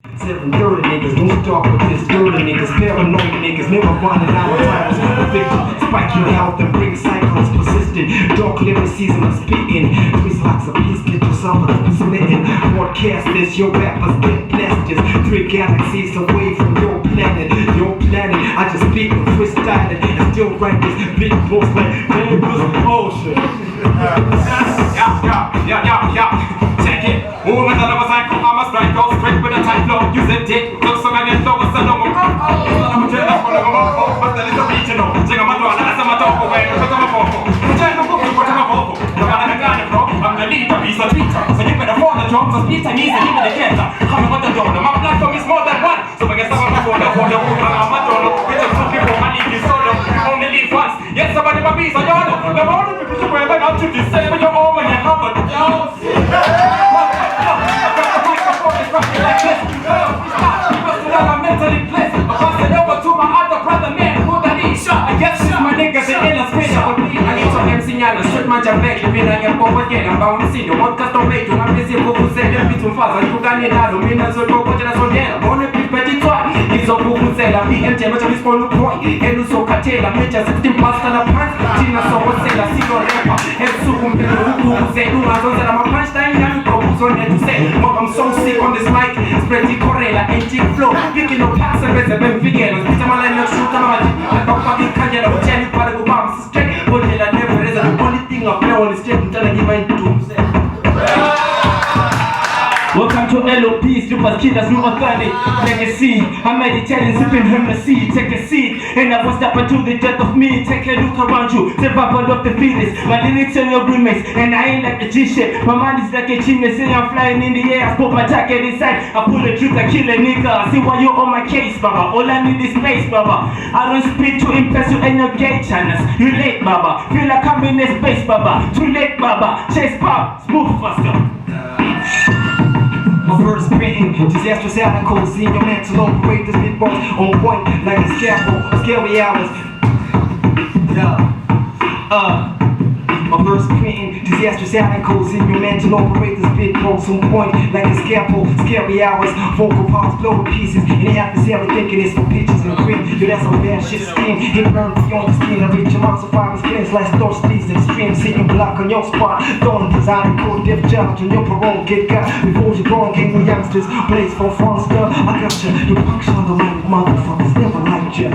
730 niggas, don't start with this dirty niggas, paranoid niggas, never finding out what time was the victim. Spike your health and bring cycles persistent. Dark living season of spitting. 3 slots of peace, get yourself a smitten. Broadcast this, your rappers get blessed. Just 3 galaxies away from your planet. Your planet, I just speak with freestyling and still write this big books like man, this bullshit. Yeah. Check it. All of the levels I come, I'm a strike, go straight with a tight flow. Use a dick, look so many flow, it's a long one. I'm a tell up on the go, but then it's a regional. Check my door, that's my dog away, because I'm a vocal. Check the book, what I'm a vocal. The one I got it from, I'm the leader, he's a teacher. So you better follow the job, so speech time is even the cancer. Coming with the door, my platform is more than one. So I guess I'm a phone, I'm a donor. With a few people, I leave you solo. Only leave once. Yes, somebody my piece, I know. The more the people who wear up to this, say when you're home and you're covered. Like this, I'm mentally blessed. I pass it over to my other brother, man, who that is. I guess my niggas the illustrator. I need some MC and a straight man jam back. You mean I am over again, I'm bound to see the one custom made. I'm busy for who said them between fast. You can need that, mean as well, go to the son here. Bonne petit toi. It's a book who said, I'm BMJ, but I'm for no point. And so Catela, major 16 past and a punch. Tina so what's say, I see your rapper. And so who say, no, I don't say I'm a punch time. To say, I'm so sick on this mic, spreading Corella, antique flow, picking up packs and rest of them figures. Bitch, I'm a line of shoot, I'm a fucking canyon, I'm a jelly part of the bomb, straight, but I never is the only thing I play on the street until I give my to. Welcome to LOP, Super Killers, no authentic legacy. I'm meditating, sipping Hennessy. Take a seat, and I won't stop until the death of me. Take a look around you, survival of the fittest. My lyrics are your roommates, and I ain't like a G-shit. My mind is like a chimney, say I'm flying in the air. I put my jacket inside, I pull the truth, I kill a nigga. I see why you on my case, baba. All I need is space, baba. I don't speak to impress you and your gay channels. You late, baba. Feel like I'm in a space, baba. Too late, baba. Chase pop, smooth faster. My verse spitting, disastrous articles, seeing your mental operate this big boss on point like a scalpel, scary hours. My verse printing, disastrous articles, in your mental operate this big boss on point like a scalpel, scary hours. Vocal parts blow to pieces, and half is every thinking it's for pictures and cream. Yo, that's some bad shit skin, hit burn beyond the skin. I reach your mouth, survivors, cleanse like thoughts, these extreme. Sitting block on your spot, throwing design, code death judge on your parole, get got before you're born. Game with youngsters, blaze for fun stuff. I got you, you function on the line, motherfuckers never liked you.